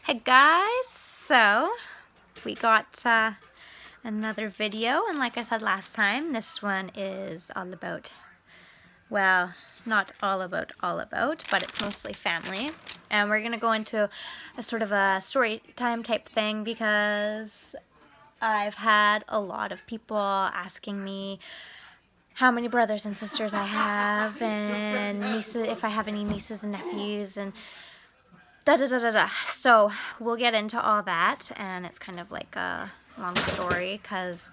Hey guys, so we got another video, and like I said last time, this one is all about, well, not all about, but it's mostly family. And we're gonna go into a sort of a story time type thing because I've had a lot of people asking me how many brothers and sisters I have, and nieces, if I have any nieces and nephews, and So we'll get into all that, and it's kind of like a long story because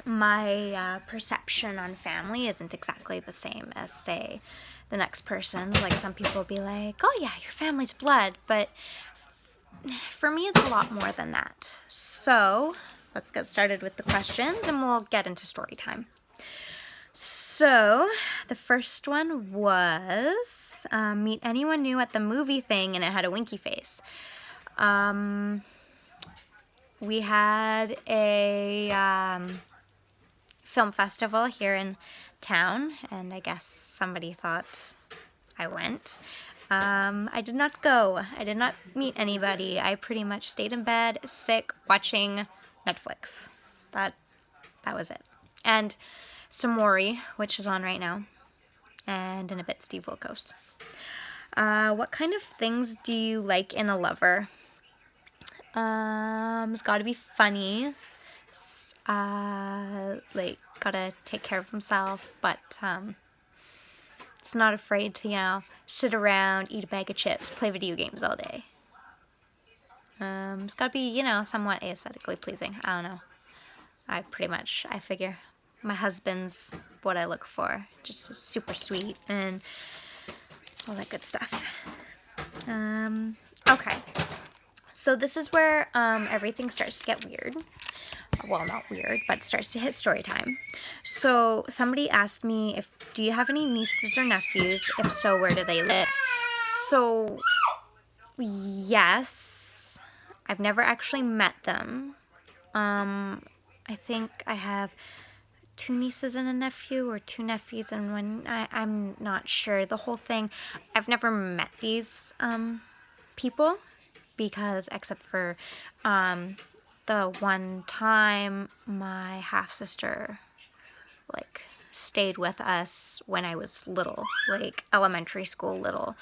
my perception on family isn't exactly the same as, say, the next person. Like, some people will be like, oh yeah, your family's blood, but for me it's a lot more than that. So let's get started with the questions and we'll get into story time. So, the first one was meet anyone new at the movie thing, and it had a winky face. We had a film festival here in town, and I guess somebody thought I went. I did not go. I did not meet anybody. I pretty much stayed in bed, sick, watching Netflix. That was it. And some Maury, which is on right now, and in a bit Steve Wilkos. What kind of things do you like in a lover? It's gotta be funny. Like, gotta take care of himself, but it's not afraid to, sit around, eat a bag of chips, play video games all day. It's gotta be, somewhat aesthetically pleasing. I don't know. I figure my husband's what I look for. Just super sweet and all that good stuff. Okay. So this is where everything starts to get weird. Well, not weird, but it starts to hit story time. So somebody asked me, do you have any nieces or nephews? If so, where do they live? So, yes. I've never actually met them. I think I have 2 nieces and a nephew, or 2 nephews and one. I'm not sure. The whole thing, I've never met these people, because except for the one time my half-sister stayed with us when I was little, like elementary school little.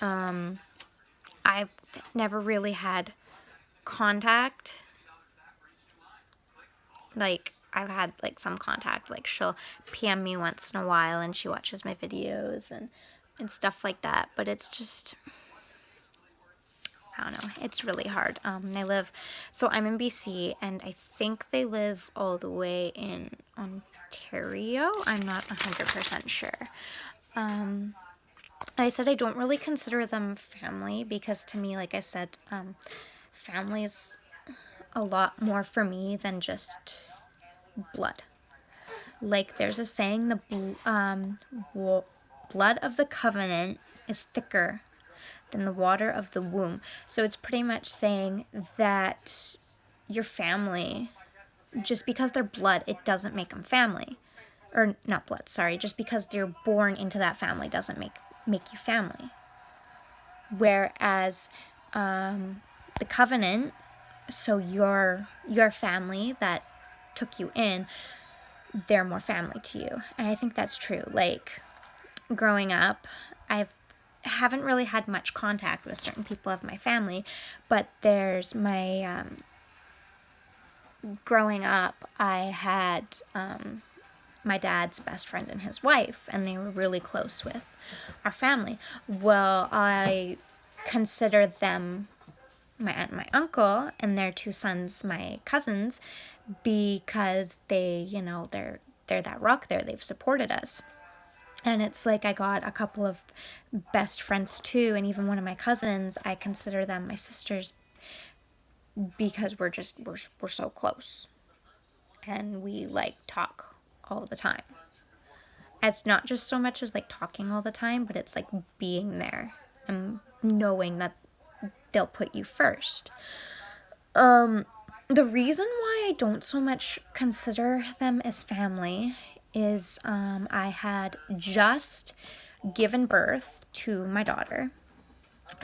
I've never really had contact. Like, I've had some contact, like she'll PM me once in a while and she watches my videos and stuff like that, but it's just, I don't know, it's really hard. So I'm in BC, and I think they live all the way in Ontario. I'm not 100% sure. I said I don't really consider them family, because to me, like I said, family is a lot more for me than just blood. Like, there's a saying, blood of the covenant is thicker than the water of the womb. So it's pretty much saying that your family, just because they're blood, it doesn't make them family. Or not blood, sorry. Just because they're born into that family doesn't make you family. Whereas the covenant, so your family that took you in, they're more family to you. And I think that's true. Like, growing up, I haven't really had much contact with certain people of my family, but there's my growing up, I had my dad's best friend and his wife, and they were really close with our family. Well, I consider them my aunt and my uncle, and their 2 sons my cousins, because they, they're that rock there. They've supported us. And it's like, I got a couple of best friends too, and even one of my cousins, I consider them my sisters, because we're so close. And we talk all the time. It's not just so much as talking all the time, but it's being there and knowing that they'll put you first. The reason why I don't so much consider them as family is I had just given birth to my daughter,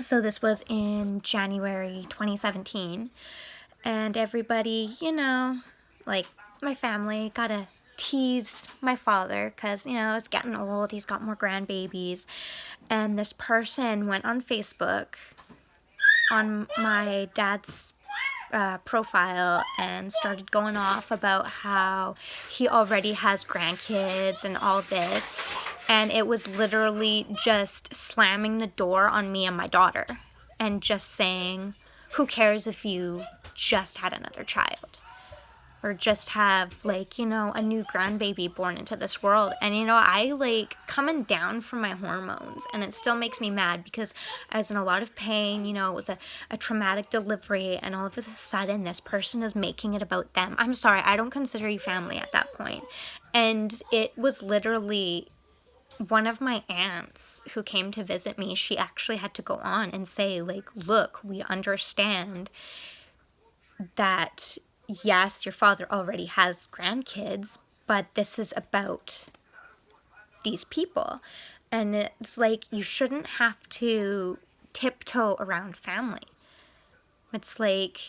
So this was in January 2017. And everybody, like my family, got to tease my father because, it's getting old. He's got more grandbabies. And this person went on Facebook on my dad's profile and started going off about how he already has grandkids and all this. And it was literally just slamming the door on me and my daughter and just saying, who cares if you just had another child? Or just have, like, a new grandbaby born into this world. And, I, like, coming down from my hormones. And it still makes me mad because I was in a lot of pain. It was a traumatic delivery. And all of a sudden, this person is making it about them. I'm sorry, I don't consider you family at that point. And it was literally one of my aunts who came to visit me. She actually had to go on and say, like, look, we understand that yes, your father already has grandkids, but this is about these people. And it's like, you shouldn't have to tiptoe around family. It's like,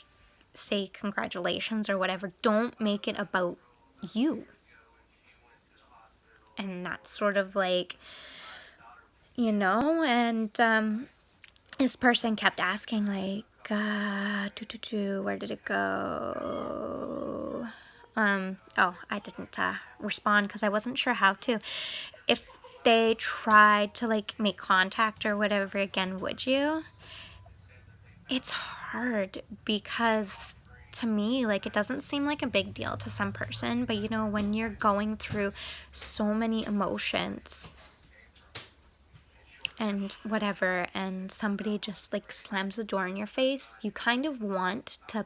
say congratulations or whatever. Don't make it about you. And that's sort of like, and this person kept asking, like, where did it go? I didn't respond because I wasn't sure how to. If they tried to, like, make contact or whatever again, would you? It's hard because to me, like, it doesn't seem like a big deal to some person, but when you're going through so many emotions and whatever, and somebody just, like, slams the door in your face, you kind of want to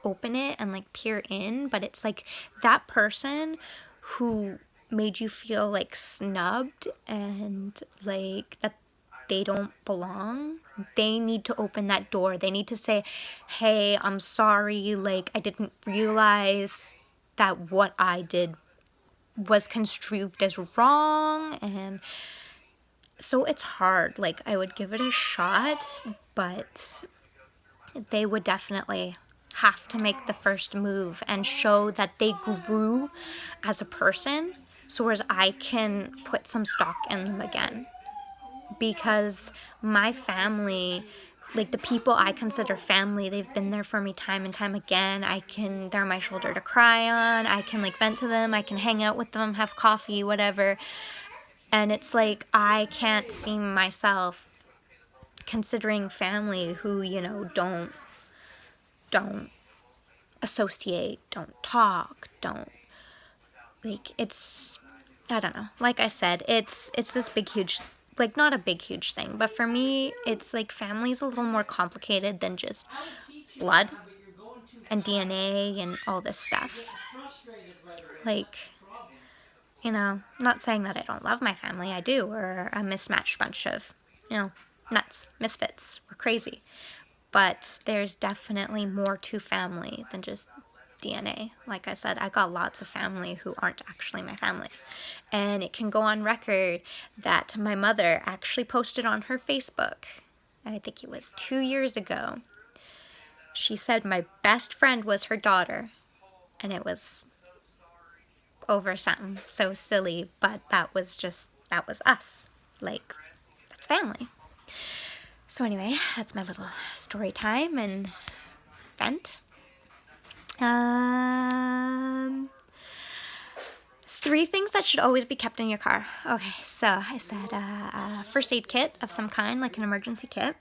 open it and, like, peer in, but it's like that person who made you feel, like, snubbed and, like, that they don't belong, they need to open that door. They need to say, hey, I'm sorry, like, I didn't realize that what I did was construed as wrong. And so it's hard. Like, I would give it a shot, but they would definitely have to make the first move and show that they grew as a person, so as I can put some stock in them again. Because my family, like the people I consider family, they've been there for me time and time again. They're my shoulder to cry on. I can, like, vent to them. I can hang out with them, have coffee, whatever. And it's like, I can't see myself considering family who, don't associate, don't talk, don't, like, it's, I don't know. Like I said, it's this big, huge, like, not a big, huge thing, but for me, it's like family's a little more complicated than just blood and DNA and all this stuff. Like, not saying that I don't love my family, I do. We're a mismatched bunch of, nuts, misfits, we're crazy. But there's definitely more to family than just DNA. Like I said, I got lots of family who aren't actually my family. And it can go on record that my mother actually posted on her Facebook, I think it was 2 years ago, she said my best friend was her daughter. And it was over something so silly, but that was us. Like, that's family. So anyway, that's my little story time and vent. 3 things that should always be kept in your car. Okay, so I said a first aid kit of some kind, like an emergency kit.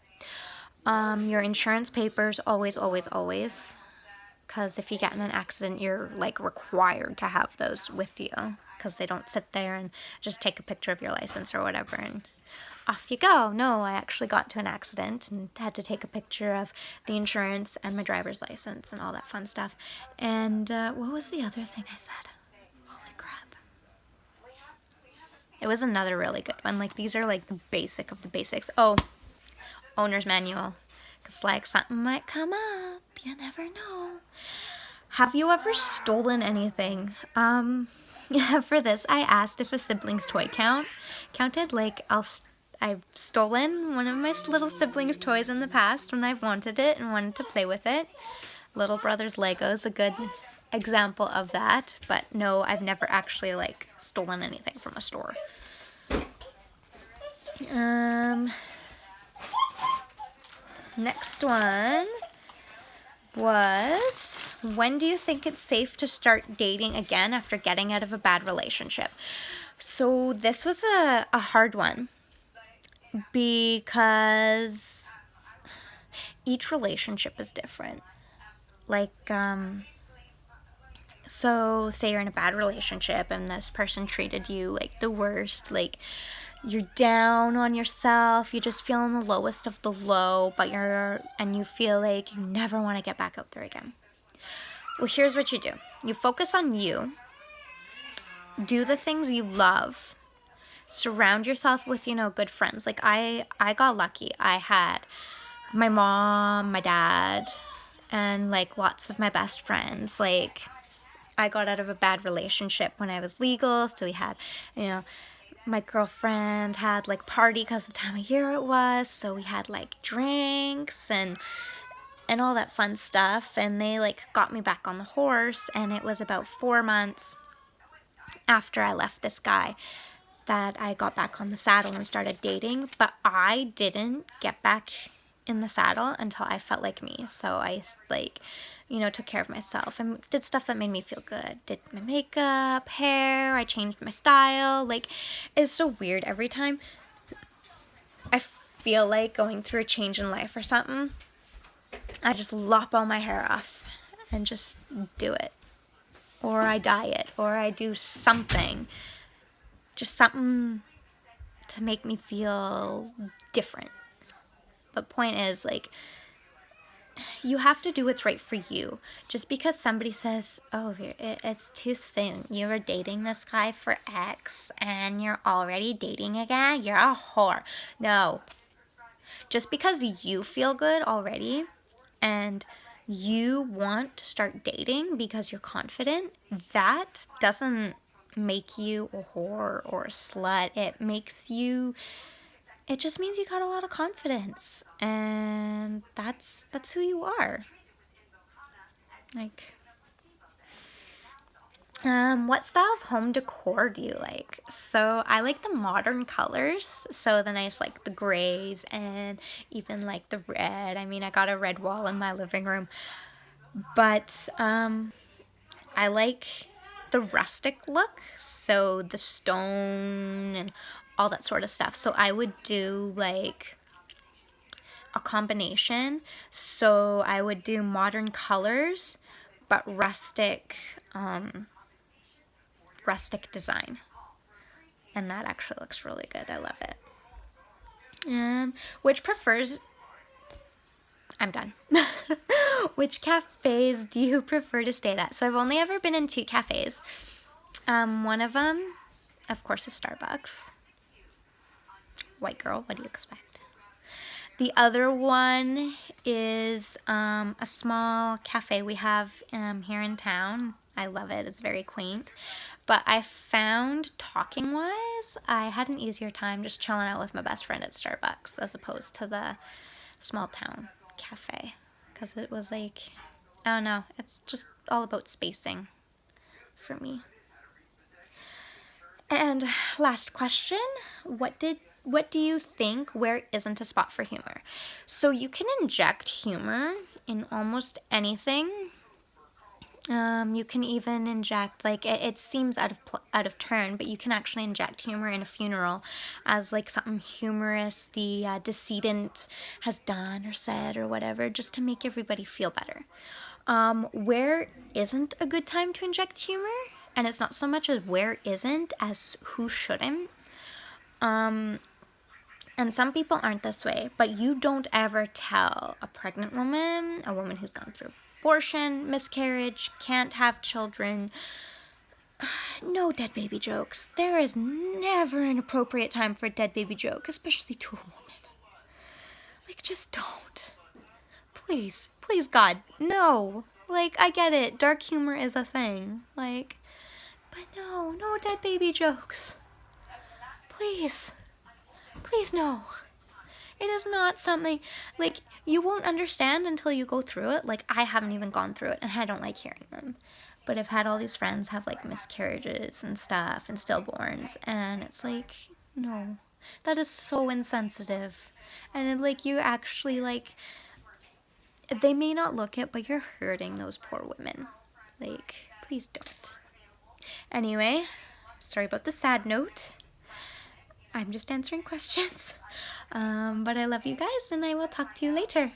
Your insurance papers, always, always, always. Because if you get in an accident, you're, like, required to have those with you. Because they don't sit there and just take a picture of your license or whatever and off you go. No, I actually got into an accident and had to take a picture of the insurance and my driver's license and all that fun stuff. And what was the other thing I said? Holy crap. It was another really good one. Like, these are, like, the basic of the basics. Oh, owner's manual. Because, like, something might come up. You never know. Have you ever stolen anything? For this, I asked if a sibling's toy counted. Like, I've stolen one of my little siblings' toys in the past when I've wanted it and wanted to play with it. Little brother's Lego is a good example of that, but no, I've never actually like stolen anything from a store. Next one was, when do you think it's safe to start dating again after getting out of a bad relationship? So this was a hard one because each relationship is different. Like, so say you're in a bad relationship and this person treated you like the worst, like you're down on yourself, you're just feeling the lowest of the low, and you feel like you never want to get back out there again. Well, here's what you do. You focus on you, do the things you love, surround yourself with, good friends. Like I got lucky. I had my mom, my dad, and like lots of my best friends. Like I got out of a bad relationship when I was legal, so we had, my girlfriend had like party because the time of year it was, so we had like drinks and all that fun stuff, and they like got me back on the horse, and it was about 4 months after I left this guy that I got back on the saddle and started dating. But I didn't get back in the saddle until I felt like me. So I like, took care of myself and did stuff that made me feel good. Did my makeup, hair, I changed my style. Like, it's so weird. Every time I feel like going through a change in life or something, I just lop all my hair off and just do it. Or I diet, or I do something. Just something to make me feel different. But point is, like, you have to do what's right for you. Just because somebody says, oh, it's too soon. You were dating this guy for X and you're already dating again, you're a whore. No. Just because you feel good already and you want to start dating because you're confident, that doesn't make you a whore or a slut. It just means you got a lot of confidence, and that's who you are. Like, what style of home decor do you like? So I like the modern colors, so the nice, like the grays and even like the red. I mean, I got a red wall in my living room, but I like the rustic look, so the stone and all that sort of stuff. So I would do like a combination. So I would do modern colors, but rustic design. And that actually looks really good. I love it. I'm done. Which cafes do you prefer to stay at? So I've only ever been in 2 cafes. One of them, of course, is Starbucks. White girl, what do you expect? The other one is a small cafe we have here in town. I love it. It's very quaint. But I found, talking-wise, I had an easier time just chilling out with my best friend at Starbucks as opposed to the small town cafe. Because it was like, I don't know, it's just all about spacing for me. And last question, what do you think where isn't a spot for humor? So you can inject humor in almost anything. You can even inject, like, it seems out of turn, but you can actually inject humor in a funeral as like something humorous the decedent has done or said or whatever, just to make everybody feel better. Where isn't a good time to inject humor? And it's not so much as where isn't as who shouldn't. And some people aren't this way, but you don't ever tell a pregnant woman, a woman who's gone through abortion, miscarriage, can't have children, no dead baby jokes. There is never an appropriate time for a dead baby joke, especially to a woman. Like, just don't. Please, God, no. Like, I get it, dark humor is a thing, like, but no dead baby jokes. Please Please no. It is not something, like, you won't understand until you go through it. Like, I haven't even gone through it, and I don't like hearing them. But I've had all these friends have, like, miscarriages and stuff, and stillborns, and it's like, no. That is so insensitive. And, like, you actually, like, they may not look it, but you're hurting those poor women. Like, please don't. Anyway, sorry about the sad note. I'm just answering questions. But I love you guys, and I will talk to you later.